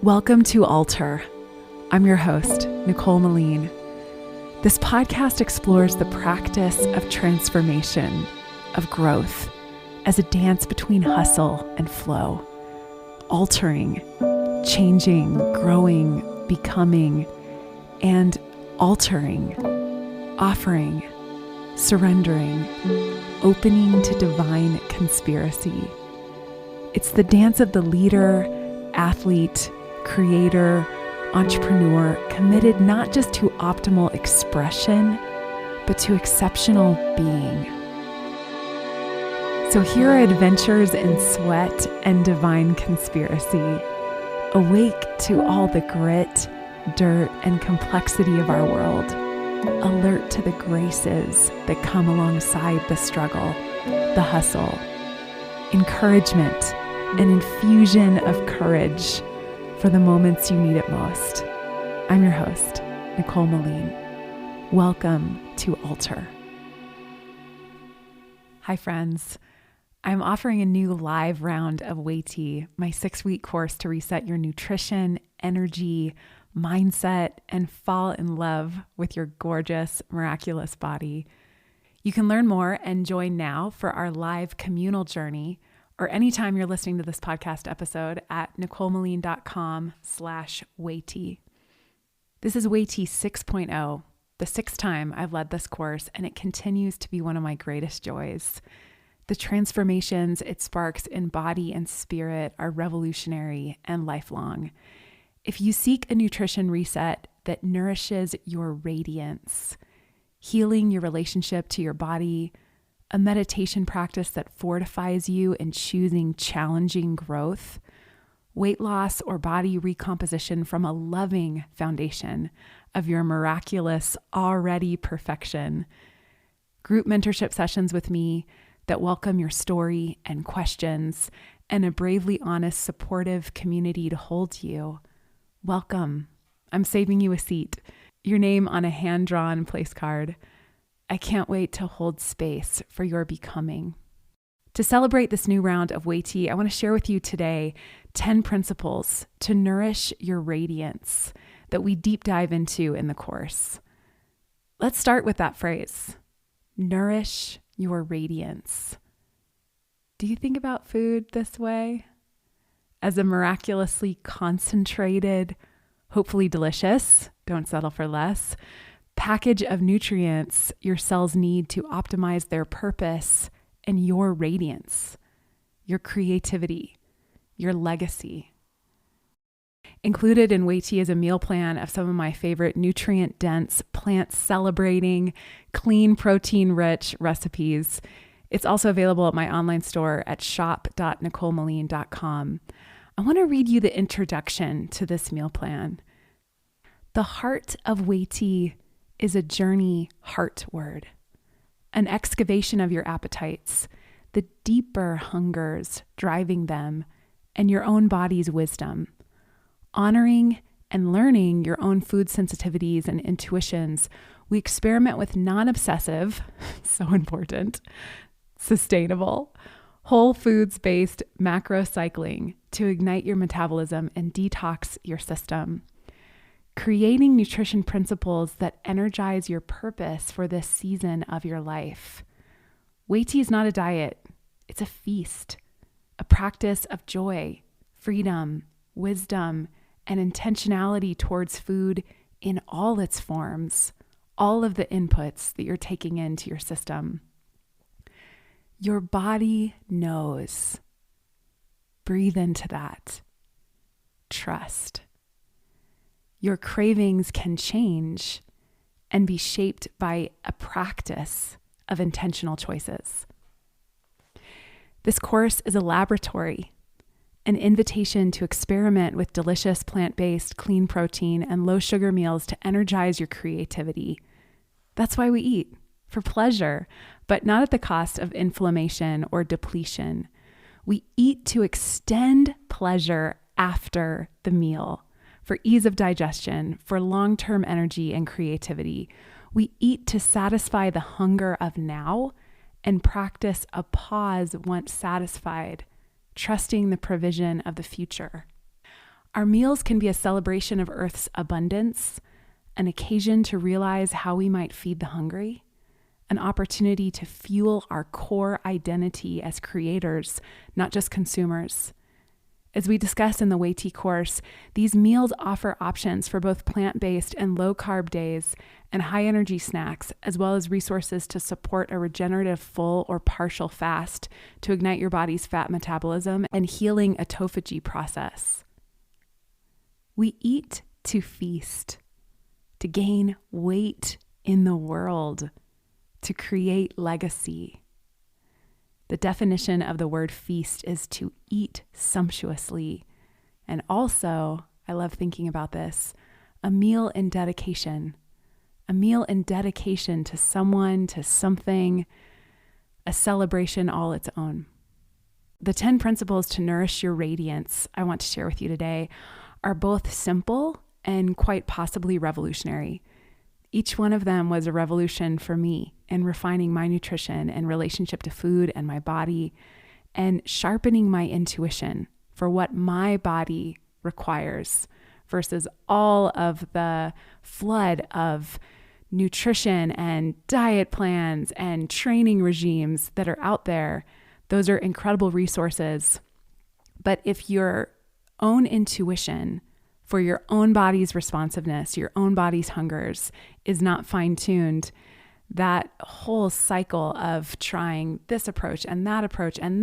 Welcome to Alter. I'm your host, Nicole Meline. This podcast explores the practice of transformation, of growth, as a dance between hustle and flow, altering, changing, growing, becoming, and altering, offering, surrendering, opening to divine conspiracy. It's the dance of the leader, athlete, creator, entrepreneur, committed not just to optimal expression, but to exceptional being. So here are adventures in sweat and divine conspiracy. Awake to all the grit, dirt, and complexity of our world. Alert to the graces that come alongside the struggle, the hustle. Encouragement, an infusion of courage for the moments you need it most. I'm your host, Nicole Meline. Welcome to Alter. Hi friends. I'm offering a new live round of HIIT, my 6-week course to reset your nutrition, energy, mindset, and fall in love with your gorgeous, miraculous body. You can learn more and join now for our live communal journey, or anytime you're listening to this podcast episode at nicolemeline.com/HIIT. This is HIIT 6.0, the 6th time I've led this course, and it continues to be one of my greatest joys. The transformations it sparks in body and spirit are revolutionary and lifelong. If you seek a nutrition reset that nourishes your radiance, healing your relationship to your body, a meditation practice that fortifies you in choosing challenging growth, weight loss or body recomposition from a loving foundation of your miraculous already perfection, group mentorship sessions with me that welcome your story and questions, and a bravely honest, supportive community to hold you. Welcome. I'm saving you a seat, your name on a hand-drawn place card. I can't wait to hold space for your becoming. To celebrate this new round of HIIT, I want to share with you today 10 principles to nourish your radiance that we deep dive into in the course. Let's start with that phrase, nourish your radiance. Do you think about food this way? As a miraculously concentrated, hopefully delicious, don't settle for less, package of nutrients your cells need to optimize their purpose and your radiance, your creativity, your legacy. Included in HIIT is a meal plan of some of my favorite nutrient-dense, plant-celebrating, clean, protein-rich recipes. It's also available at my online store at shop.nicolemeline.com. I want to read you the introduction to this meal plan. The heart of HIIT is a journey heartward, an excavation of your appetites, the deeper hungers driving them, and your own body's wisdom. Honoring and learning your own food sensitivities and intuitions, we experiment with non-obsessive, so important, sustainable, whole foods-based macro cycling to ignite your metabolism and detox your system. Creating nutrition principles that energize your purpose for this season of your life. HIIT is not a diet, it's a feast, a practice of joy, freedom, wisdom, and intentionality towards food in all its forms, all of the inputs that you're taking into your system. Your body knows. Breathe into that. Trust. Your cravings can change and be shaped by a practice of intentional choices. This course is a laboratory, an invitation to experiment with delicious plant-based, clean protein, and low-sugar meals to energize your creativity. That's why we eat, for pleasure, but not at the cost of inflammation or depletion. We eat to extend pleasure after the meal, for ease of digestion, for long-term energy and creativity. We eat to satisfy the hunger of now and practice a pause once satisfied, trusting the provision of the future. Our meals can be a celebration of Earth's abundance, an occasion to realize how we might feed the hungry, an opportunity to fuel our core identity as creators, not just consumers. As we discuss in the HIIT course, these meals offer options for both plant-based and low-carb days and high-energy snacks, as well as resources to support a regenerative full or partial fast to ignite your body's fat metabolism and healing autophagy process. We eat to feast, to gain weight in the world, to create legacy. The definition of the word feast is to eat sumptuously. And also, I love thinking about this, a meal in dedication to someone, to something, a celebration all its own. The 10 principles to nourish your radiance I want to share with you today are both simple and quite possibly revolutionary. Each one of them was a revolution for me in refining my nutrition and relationship to food and my body, and sharpening my intuition for what my body requires versus all of the flood of nutrition and diet plans and training regimes that are out there. Those are incredible resources. But if your own intuition for your own body's responsiveness, your own body's hungers is not fine-tuned, that whole cycle of trying this approach and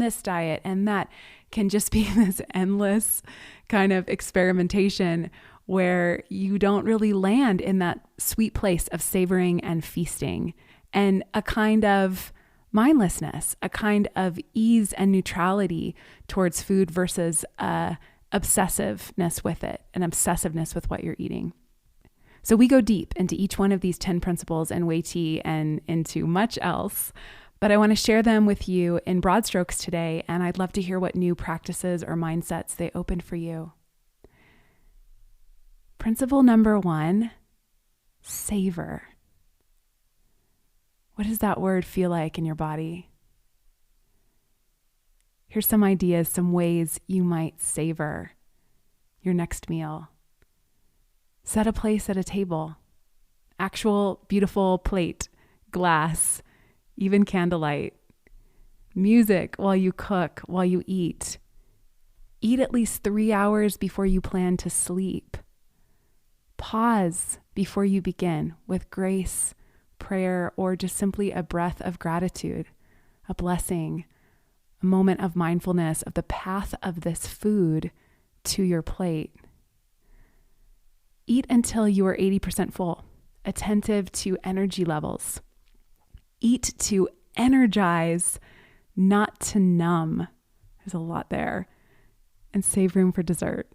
this diet and that can just be this endless kind of experimentation where you don't really land in that sweet place of savoring and feasting and a kind of mindlessness, a kind of ease and neutrality towards food versus obsessiveness with it, an obsessiveness with what you're eating. So we go deep into each one of these 10 principles in HIIT and into much else, but I want to share them with you in broad strokes today, and I'd love to hear what new practices or mindsets they open for you. Principle number 1, savor. What does that word feel like in your body? Here's some ideas, some ways you might savor your next meal. Set a place at a table, actual beautiful plate, glass, even candlelight, music while you cook, while you eat. Eat at least 3 hours before you plan to sleep. Pause before you begin with grace, prayer, or just simply a breath of gratitude, a blessing, a moment of mindfulness of the path of this food to your plate. Eat until you are 80% full, attentive to energy levels. Eat to energize, not to numb. There's a lot there. And save room for dessert.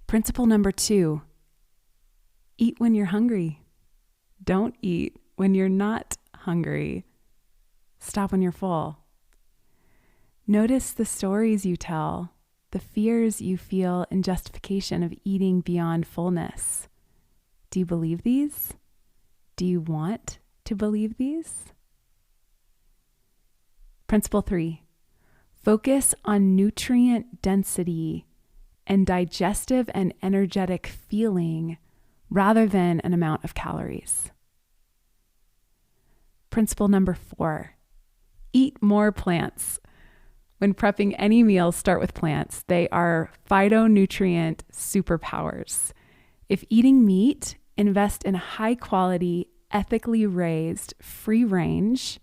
Principle number 2, eat when you're hungry. Don't eat when you're not hungry. Stop when you're full. Notice the stories you tell, the fears you feel in justification of eating beyond fullness. Do you believe these? Do you want to believe these? Principle 3, focus on nutrient density and digestive and energetic feeling rather than an amount of calories. Principle number 4, eat more plants. When prepping any meal, start with plants. They are phytonutrient superpowers. If eating meat, invest in high quality, ethically raised, free range.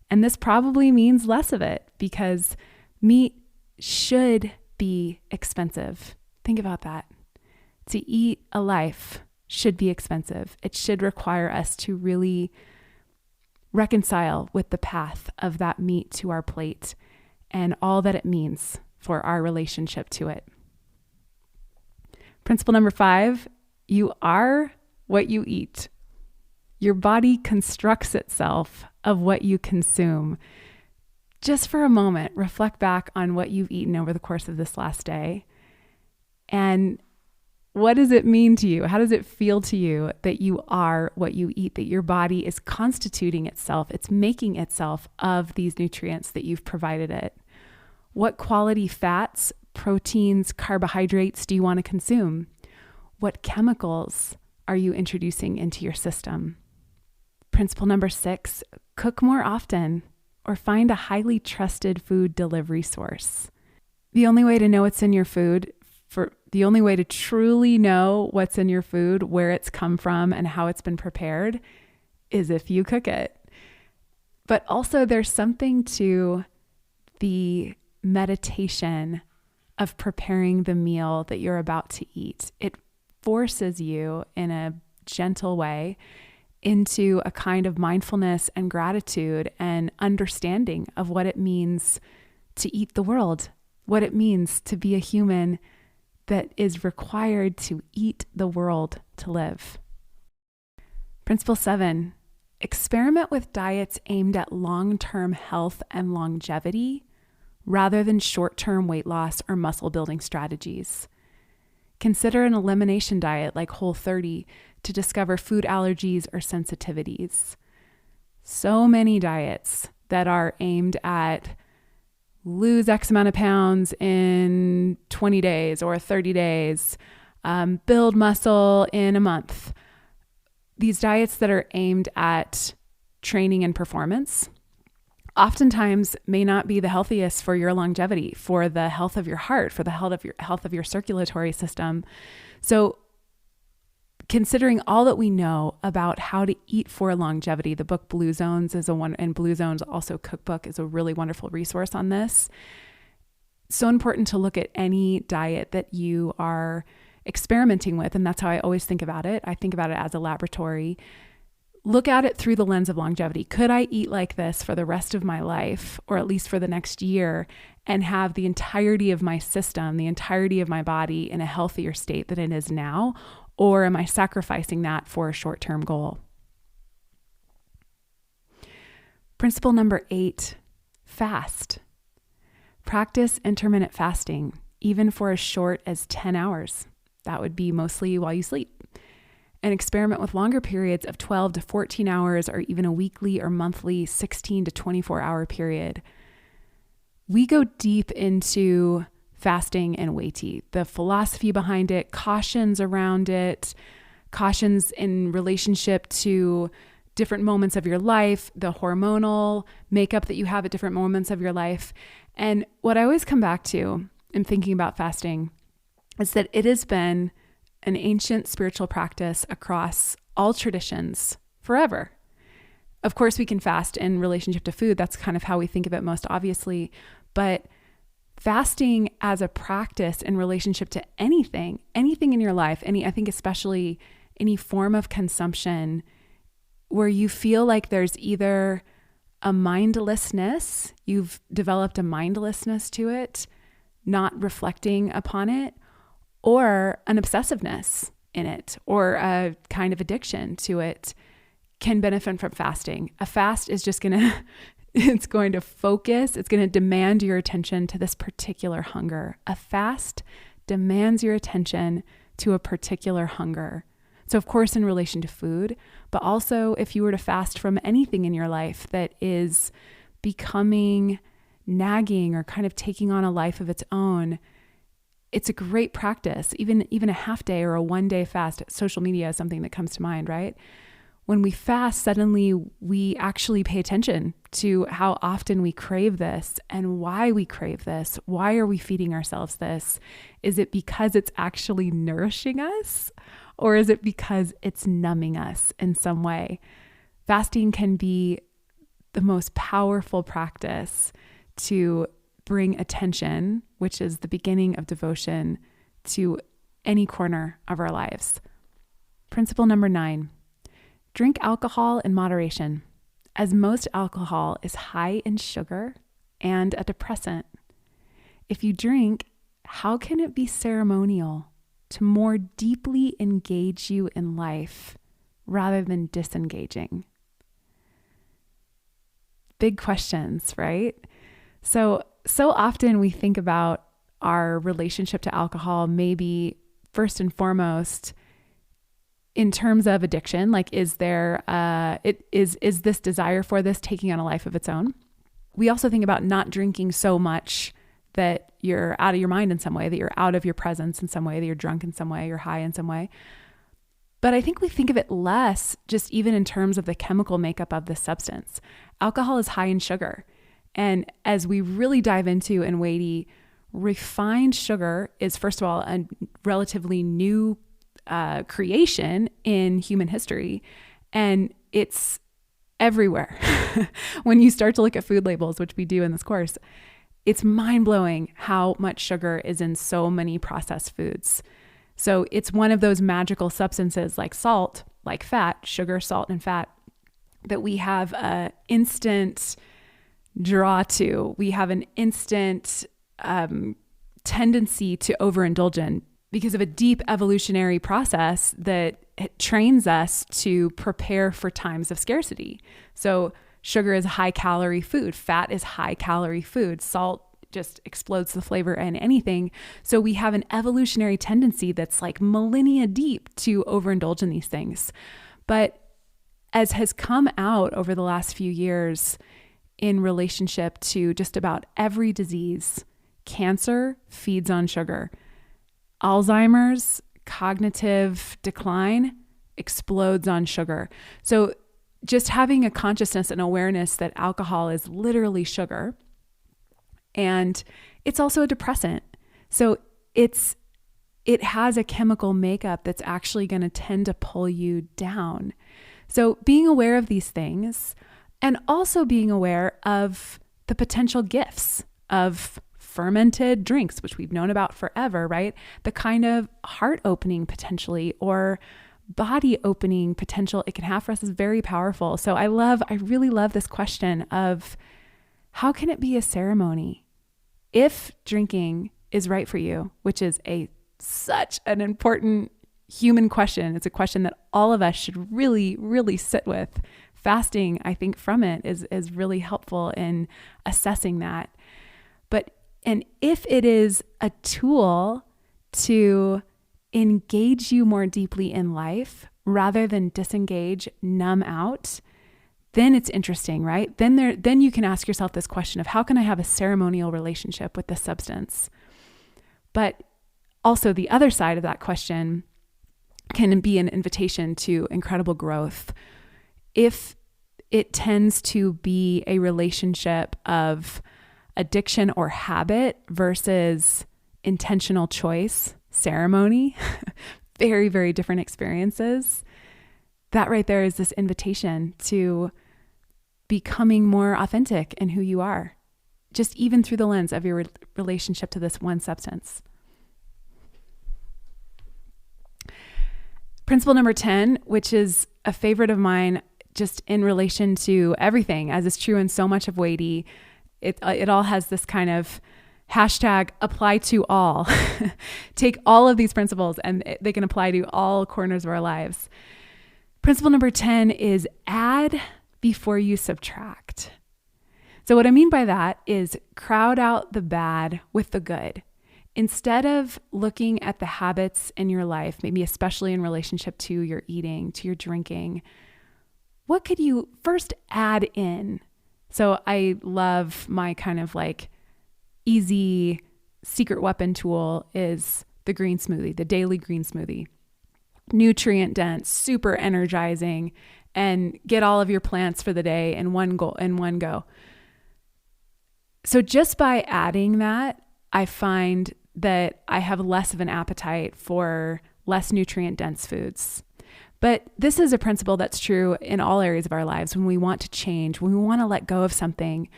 And this probably means less of it because meat should be expensive. Think about that. To eat a life should be expensive. It should require us to really reconcile with the path of that meat to our plate and all that it means for our relationship to it. Principle number 5, you are what you eat. Your body constructs itself of what you consume. Just for a moment, reflect back on what you've eaten over the course of this last day. And what does it mean to you? How does it feel to you that you are what you eat, that your body is constituting itself, it's making itself of these nutrients that you've provided it? What quality fats, proteins, carbohydrates do you want to consume? What chemicals are you introducing into your system? Principle number 6, cook more often or find a highly trusted food delivery source. The only way to know what's in your food, the only way to truly know what's in your food, where it's come from and how it's been prepared is if you cook it. But also there's something to the meditation of preparing the meal that you're about to eat. It forces you in a gentle way into a kind of mindfulness and gratitude and understanding of what it means to eat the world, what it means to be a human that is required to eat the world to live. Principle 7, experiment with diets aimed at long-term health and longevity rather than short-term weight loss or muscle building strategies. Consider an elimination diet like Whole30 to discover food allergies or sensitivities. So many diets that are aimed at lose X amount of pounds in 20 days or 30 days, build muscle in a month. These diets that are aimed at training and performance oftentimes may not be the healthiest for your longevity, for the health of your heart, for the health of your circulatory system. So considering all that we know about how to eat for longevity, the book Blue Zones and Blue Zones also cookbook is a really wonderful resource on this. So important to look at any diet that you are experimenting with. And that's how I always think about it. I think about it as a laboratory. Look at it through the lens of longevity. Could I eat like this for the rest of my life, or at least for the next year, and have the entirety of my system, the entirety of my body in a healthier state than it is now? Or am I sacrificing that for a short-term goal? Principle number 8, fast. Practice intermittent fasting, even for as short as 10 hours. That would be mostly while you sleep. And experiment with longer periods of 12 to 14 hours or even a weekly or monthly 16 to 24 hour period. We go deep into fasting and weighty, the philosophy behind it, cautions around it, cautions in relationship to different moments of your life, the hormonal makeup that you have at different moments of your life. And what I always come back to in thinking about fasting is that it has been an ancient spiritual practice across all traditions forever. Of course, we can fast in relationship to food. That's kind of how we think of it most obviously. But fasting as a practice in relationship to anything in your life, I think especially any form of consumption where you feel like there's either a mindlessness, you've developed a mindlessness to it, not reflecting upon it, or an obsessiveness in it, or a kind of addiction to it, can benefit from fasting. A fast is just it's going to focus, it's going to demand your attention to this particular hunger. A fast demands your attention to a particular hunger. So of course, in relation to food, but also if you were to fast from anything in your life that is becoming nagging or kind of taking on a life of its own, it's a great practice. Even a half day or a 1 day fast. Social media is something that comes to mind, right? When we fast, suddenly we actually pay attention to how often we crave this and why we crave this. Why are we feeding ourselves this? Is it because it's actually nourishing us, or is it because it's numbing us in some way? Fasting can be the most powerful practice to bring attention, which is the beginning of devotion, to any corner of our lives. Principle number 9, drink alcohol in moderation, as most alcohol is high in sugar and a depressant. If you drink, how can it be ceremonial to more deeply engage you in life rather than disengaging? Big questions, right? So often we think about our relationship to alcohol, maybe first and foremost in terms of addiction, like is there is this desire for this taking on a life of its own? We also think about not drinking so much that you're out of your mind in some way, that you're out of your presence in some way, that you're drunk in some way, you're high in some way. But I think we think of it less just even in terms of the chemical makeup of the substance. Alcohol is high in sugar. And as we really dive into in weighty, refined sugar is, first of all, a relatively new creation in human history. And it's everywhere. When you start to look at food labels, which we do in this course, it's mind-blowing how much sugar is in so many processed foods. So it's one of those magical substances like salt, like fat, sugar, salt, and fat, that we have an instant draw to. We have an instant tendency to overindulge in because of a deep evolutionary process that trains us to prepare for times of scarcity. So sugar is high calorie food. Fat is high calorie food. Salt just explodes the flavor in anything. So we have an evolutionary tendency that's like millennia deep to overindulge in these things. But as has come out over the last few years in relationship to just about every disease, cancer feeds on sugar. Alzheimer's, cognitive decline explodes on sugar. So just having a consciousness and awareness that alcohol is literally sugar, and it's also a depressant. So it has a chemical makeup that's actually going to tend to pull you down. So being aware of these things, and also being aware of the potential gifts of fermented drinks, which we've known about forever, right? The kind of heart opening potentially or body opening potential it can have for us is very powerful. So I really love this question of how can it be a ceremony if drinking is right for you, which is such an important human question. It's a question that all of us should really, really sit with. Fasting, I think, from it is really helpful in assessing that. And if it is a tool to engage you more deeply in life rather than disengage, numb out, then it's interesting, right? Then you can ask yourself this question of how can I have a ceremonial relationship with this substance? But also the other side of that question can be an invitation to incredible growth. If it tends to be a relationship of addiction or habit versus intentional choice, ceremony, very, very different experiences. That right there is this invitation to becoming more authentic in who you are, just even through the lens of your relationship to this one substance. Principle number 10, which is a favorite of mine, just in relation to everything, as is true in so much of weighty, it all has this kind of hashtag apply to all. Take all of these principles and they can apply to all corners of our lives. Principle number 10 is add before you subtract. So what I mean by that is crowd out the bad with the good. Instead of looking at the habits in your life, maybe especially in relationship to your eating, to your drinking, what could you first add in? So I love my kind of like easy secret weapon tool is the green smoothie, the daily green smoothie. Nutrient dense, super energizing, and get all of your plants for the day in one go. So just by adding that, I find that I have less of an appetite for less nutrient dense foods. But this is a principle that's true in all areas of our lives. When we want to change, when we want to let go of something,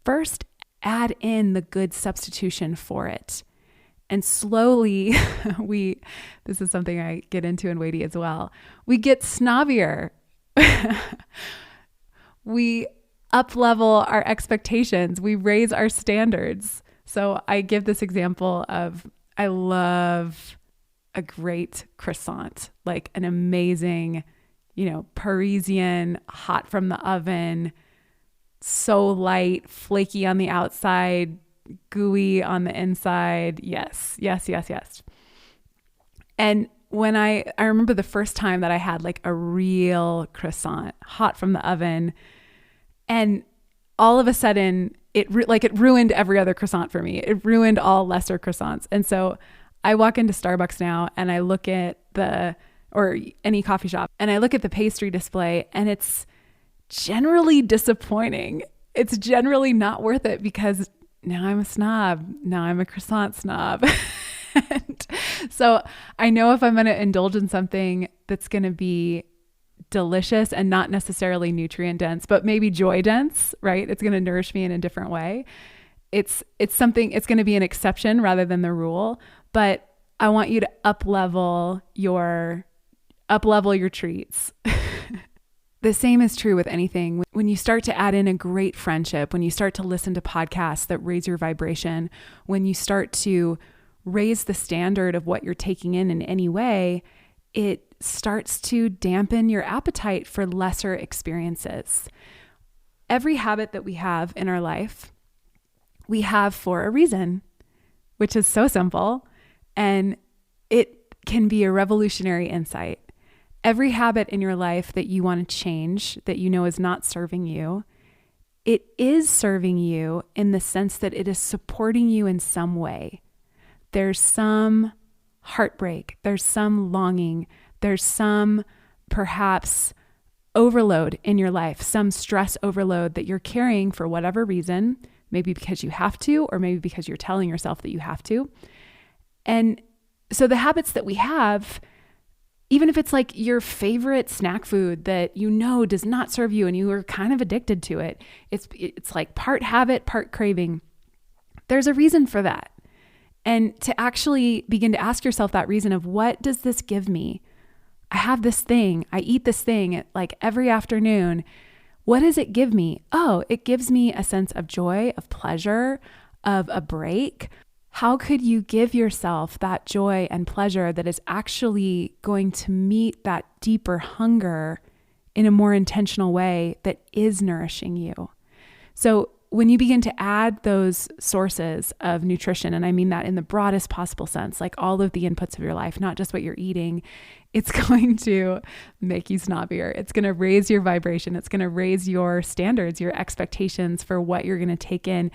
first add in the good substitution for it. And slowly this is something I get into in weighty as well. We get snobbier. We up-level our expectations. We raise our standards. So I give this example of, I love a great croissant, like an amazing, Parisian, hot from the oven, so light, flaky on the outside, gooey on the inside. Yes. And when I remember the first time that I had like a real croissant, hot from the oven, and all of a sudden it ruined every other croissant for me. It ruined all lesser croissants. And so I walk into Starbucks now and I look at or any coffee shop, and I look at the pastry display, and it's generally disappointing. It's generally not worth it because now I'm a snob. Now I'm a croissant snob. And so I know if I'm going to indulge in something that's going to be delicious and not necessarily nutrient dense, but maybe joy dense, right? It's going to nourish me in a different way. It's going to be an exception rather than the rule, but I want you to up-level your treats. The same is true with anything. When you start to add in a great friendship, when you start to listen to podcasts that raise your vibration, when you start to raise the standard of what you're taking in any way, it starts to dampen your appetite for lesser experiences. Every habit that we have in our life, we have for a reason, which is so simple, and it can be a revolutionary insight. Every habit in your life that you want to change, that you know is not serving you, it is serving you in the sense that it is supporting you in some way. There's some heartbreak, there's some longing, there's some perhaps overload in your life, some stress overload that you're carrying for whatever reason, maybe because you have to, or maybe because you're telling yourself that you have to. And so the habits that we have, even if it's like your favorite snack food that you know does not serve you and you are kind of addicted to it, it's like part habit, part craving. There's a reason for that. And to actually begin to ask yourself that reason of, what does this give me? I have this thing, I eat this thing like every afternoon. What does it give me? Oh, it gives me a sense of joy, of pleasure, of a break. How could you give yourself that joy and pleasure that is actually going to meet that deeper hunger in a more intentional way that is nourishing you? So when you begin to add those sources of nutrition, and I mean that in the broadest possible sense, like all of the inputs of your life, not just what you're eating, it's going to make you snobbier. It's going to raise your vibration. It's going to raise your standards, your expectations for what you're going to take in.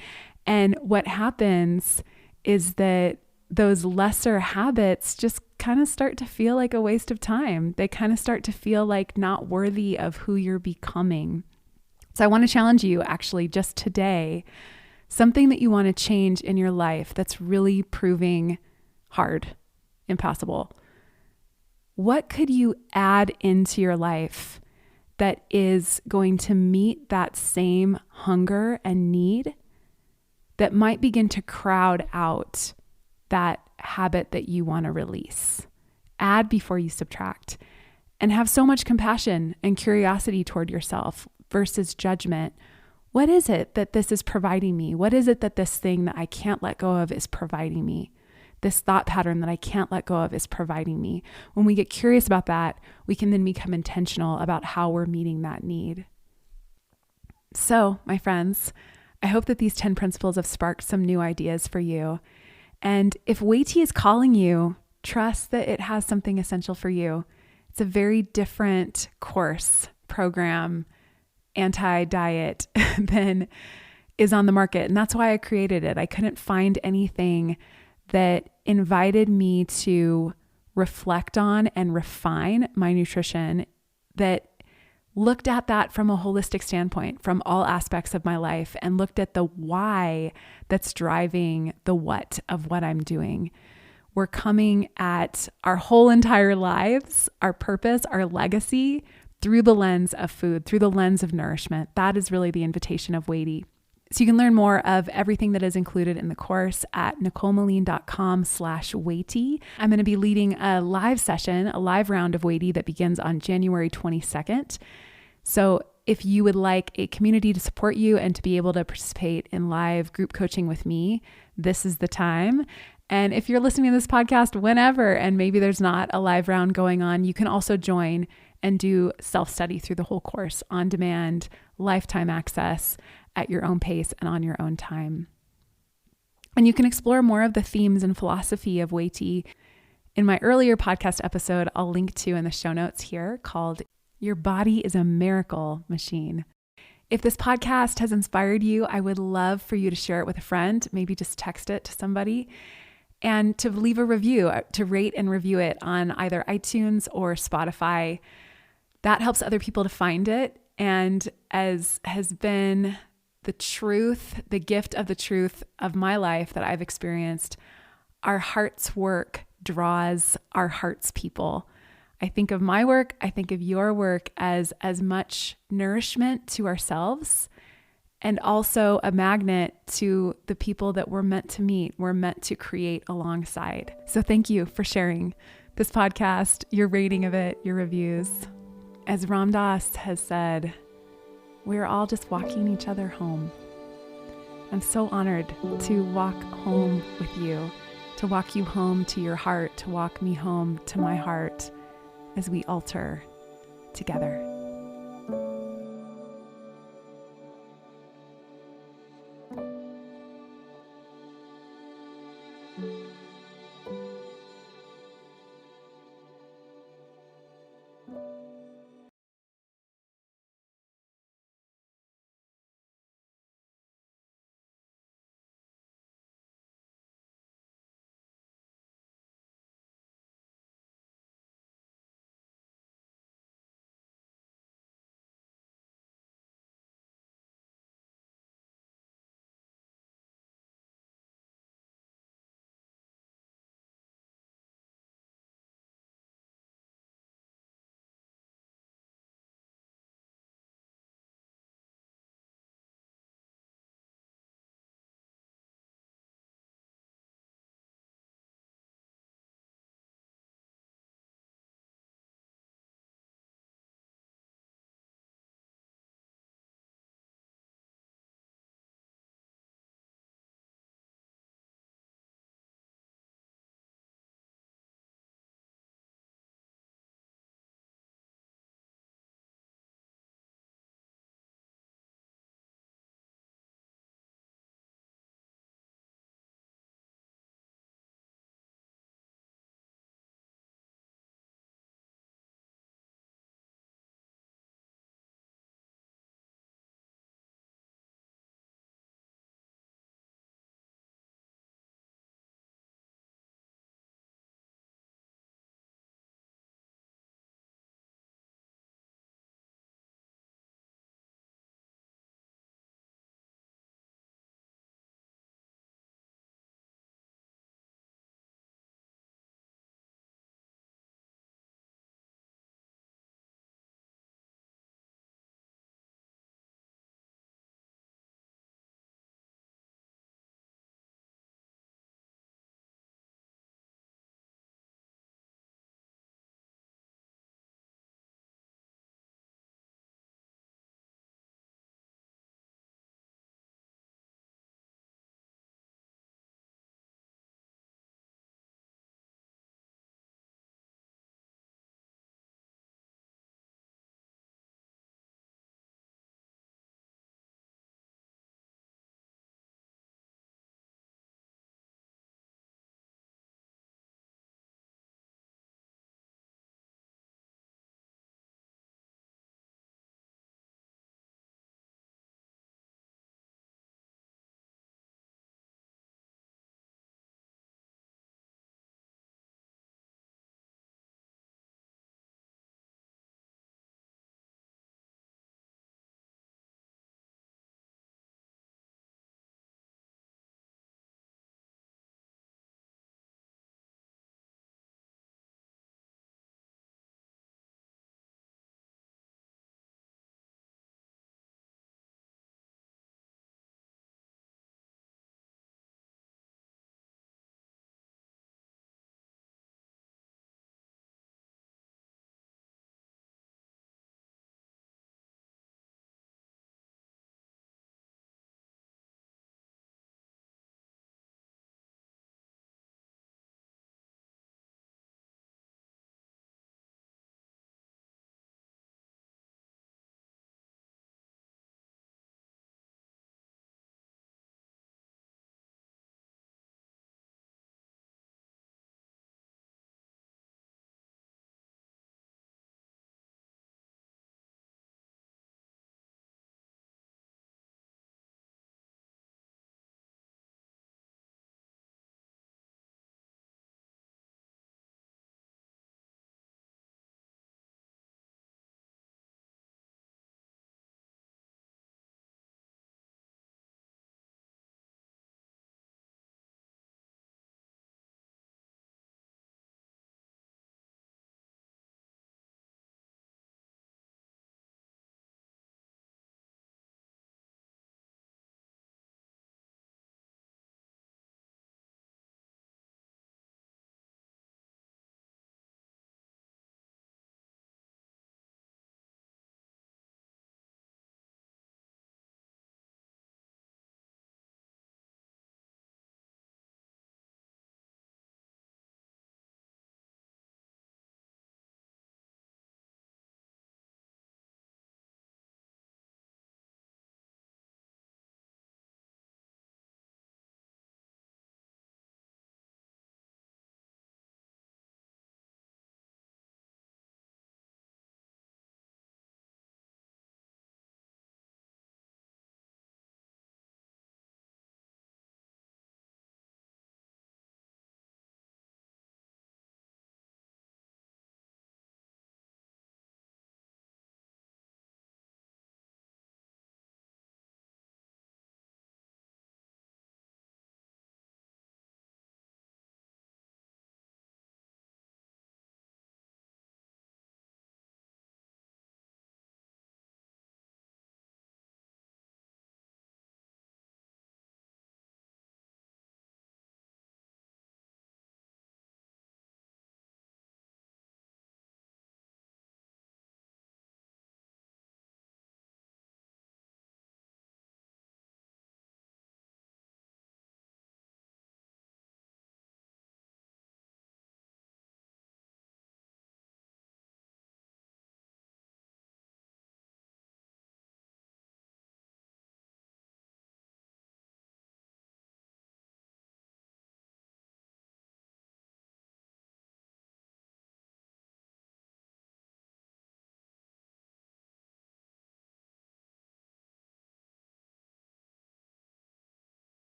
And what happens is that those lesser habits just kind of start to feel like a waste of time. They kind of start to feel like not worthy of who you're becoming. So I want to challenge you actually just today, something that you want to change in your life that's really proving hard, impossible. What could you add into your life that is going to meet that same hunger and need that might begin to crowd out that habit that you want to release? Add before you subtract, and have so much compassion and curiosity toward yourself versus judgment. What is it that this is providing me? What is it that this thing that I can't let go of is providing me? This thought pattern that I can't let go of is providing me. When we get curious about that, we can then become intentional about how we're meeting that need. So, my friends, I hope that these 10 principles have sparked some new ideas for you. And if Weighty is calling you, trust that it has something essential for you. It's a very different course, program, anti-diet than is on the market. And that's why I created it. I couldn't find anything that invited me to reflect on and refine my nutrition that looked at that from a holistic standpoint, from all aspects of my life, and looked at the why that's driving the what of what I'm doing. We're coming at our whole entire lives, our purpose, our legacy through the lens of food, through the lens of nourishment. That is really the invitation of Weighty. So you can learn more of everything that is included in the course at nicolemeline.com/weighty. I'm going to be leading a live session, a live round of Weighty that begins on January 22nd. So if you would like a community to support you and to be able to participate in live group coaching with me, this is the time. And if you're listening to this podcast whenever, and maybe there's not a live round going on, you can also join and do self-study through the whole course on demand, lifetime access at your own pace and on your own time. And you can explore more of the themes and philosophy of Weighty in my earlier podcast episode I'll link to in the show notes here, called Your Body is a Miracle Machine. If this podcast has inspired you, I would love for you to share it with a friend, maybe just text it to somebody, and to leave a review, to rate and review it on either iTunes or Spotify. That helps other people to find it. And as has been the truth, the gift of the truth of my life that I've experienced, our heart's work draws our heart's people. I think of my work, I think of your work as much nourishment to ourselves and also a magnet to the people that we're meant to meet, we're meant to create alongside. So thank you for sharing this podcast, your rating of it, your reviews. As Ram Dass has said, we're all just walking each other home. I'm so honored to walk home with you, to walk you home to your heart, to walk me home to my heart as we alter together.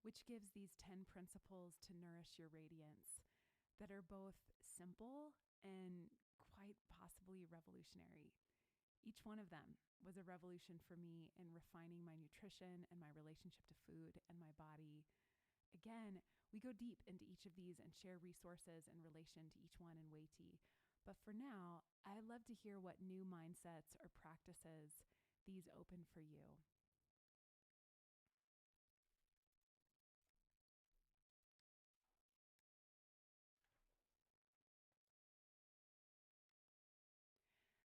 which gives these 10 principles to nourish your radiance that are both simple and quite possibly revolutionary. Each one of them was a revolution for me in refining my nutrition and my relationship to food and my body. Again, we go deep into each of these and share resources in relation to each one in Weighty. But for now, I'd love to hear what new mindsets or practices these open for you.